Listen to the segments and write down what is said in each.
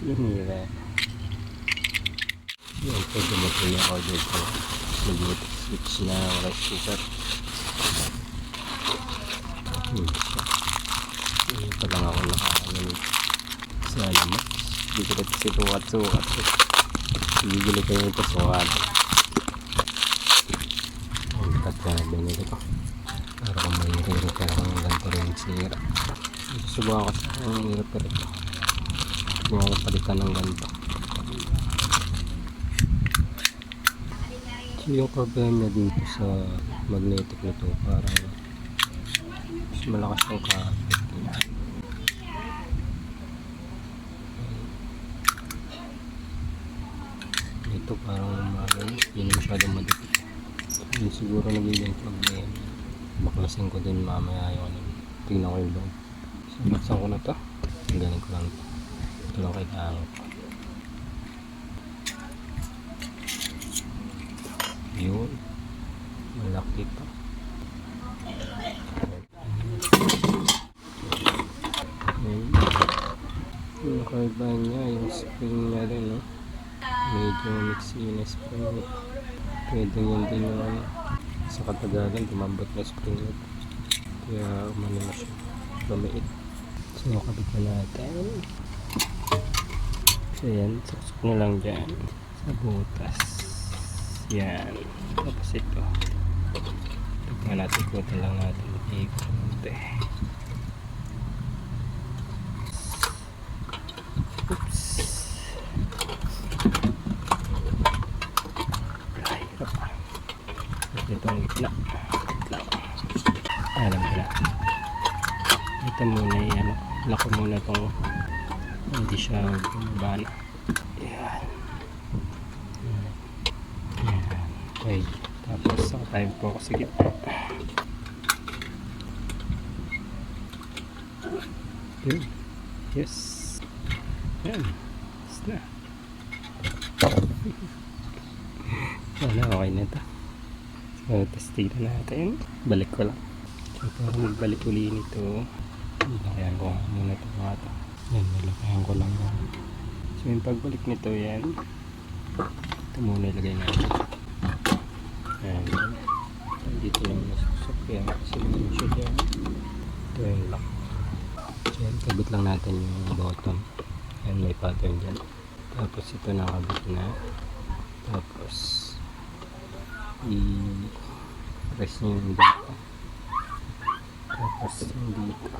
Sinira. Yan, pwede mo po yung order ko. Mag-switch na rice cooker. Hindi pa lang ako nakakalamig sa alamas. Hindi ko kasi sukat-sukat. Bibili ko yung ito sukat. Ang tatlo na binili ko. Para kung may i-repair ako ng ganito rin sira. Susubukan ko sa i-repair ito. Subukan ko palitan ng ganito. So yung problem niya dito sa magnetic nito parang mas malakas yung kapit niya. Ito parang hindi masyadong madikit. Yun siguro nagiging problem. Baklasin ko din mamaya yung tingnan ko yung loob. So buksan ko na ito. Tanggalin ko lang ito. Ito lang kailangan ko. Yun. Malaki ito. Yung nakaiba niya, yung spring niya rin, no? Medyo mixy na spring. Pwede yun din yung sa katagalan, tumambot na spring niya. Kaya umano na siya. Lumiit. So, kabit na natin. So, yan. Suksok na lang dyan. Sa butas. Yan. Tapos ito. Tignan natin. Ikutin lang natin. Ikutin. Oops. Ay, hirap pa. Ito ang gitna. Alam ko na. Ito muna yan. Lako muna itong hindi siya bumaba na. Ayan. Okay. Tapos saka tayo po kasi gitna. Yun. Yes. Yan. Yes na. Wala, okay na ito. So, testito natin. Balik ko lang. So, para magbalik uli nito, lakayan ko muna ito mga ito. Yan, nalakayan ko lang. So, yung pagbalik nito, yan. Ito muna ilagay natin. Yan. Dito lang nasusok. Yan, kasi naman siya dyan. Ito yung lock. So, yan, kabit lang natin yung bottom. Yan, may pattern dyan. Tapos, ito nakabit na. Tapos, i-press nyo yung dito. Tapos yung dito.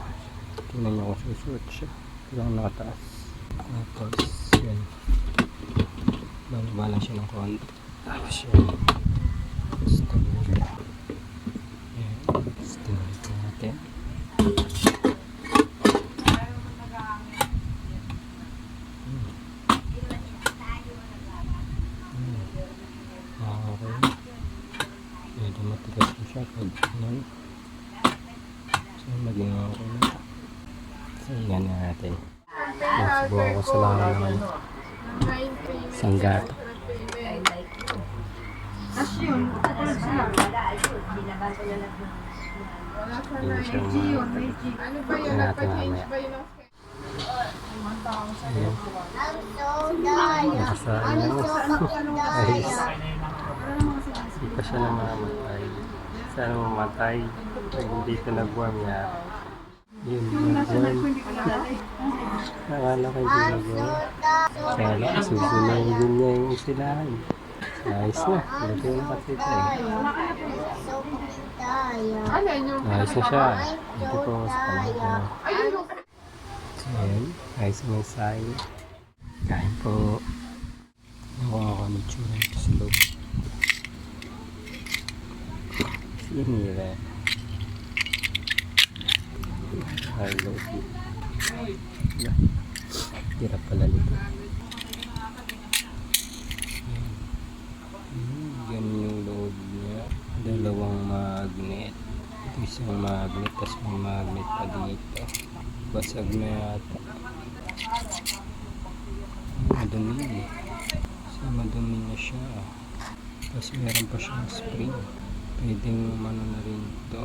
Tingnan nyo kung susuot siya. Kailangan nakataas. Tapos yan. Bababa lang siya ng konti. Tapos yan. Tapos tingnan. Yan. Tapos tingnan natin. Okay. Medyo matigas na siya pag ganun. So maging okay na. So yan na natin. Subukan ko sa langan naman isang gato. Hindi siya mga natin mamaya. Ayan. Nakasaan na. Ayos. Hindi pa siya namamatay. Sana mamatay. Pag hindi ito nag-warm niya. Yun, nag-warm. Nakala ko hindi nag-warm. Kaya lang, susunod din niya yung usilahan. Ayos na. Lagi na kasi ito eh. Ayos na siya. Ito po sa kanila. So, ayan. Ayos na yung sign. Kain po. Nakuha ko ng tsura ito sa loob. Sinira. Hello. Hirap pala nito. Yan yung load niya. Dalawang magnet. Ito isang magnet. Tapos may magnet pa dito. Basag na yata. Madumi. So madumi na siya. Tapos meron pa siyang spring. Pwedeng umano na rin ito.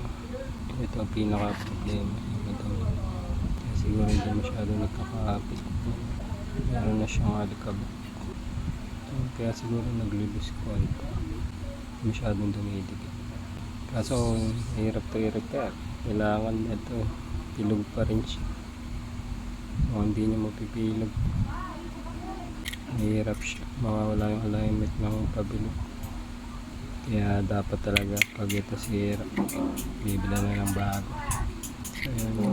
Ito ang pinaka problema. Madumi. Kaya siguro hindi masyado nagkakapit. Meron na siyang alikabok. Kaya siguro naglulus ko ito. Masyadong dumidikit. Kaso hirap to i-repair. Kailangan ito. Pilog pa rin siya. Kung hindi niya mapipilog, mahirap siya. Mawawala yung alignment ng pabilog. Kaya dapat talaga pag ito sira, bibila na ng bago. So yun.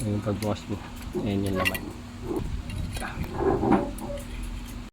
Yung pagbukas mo. Ayan yung laman.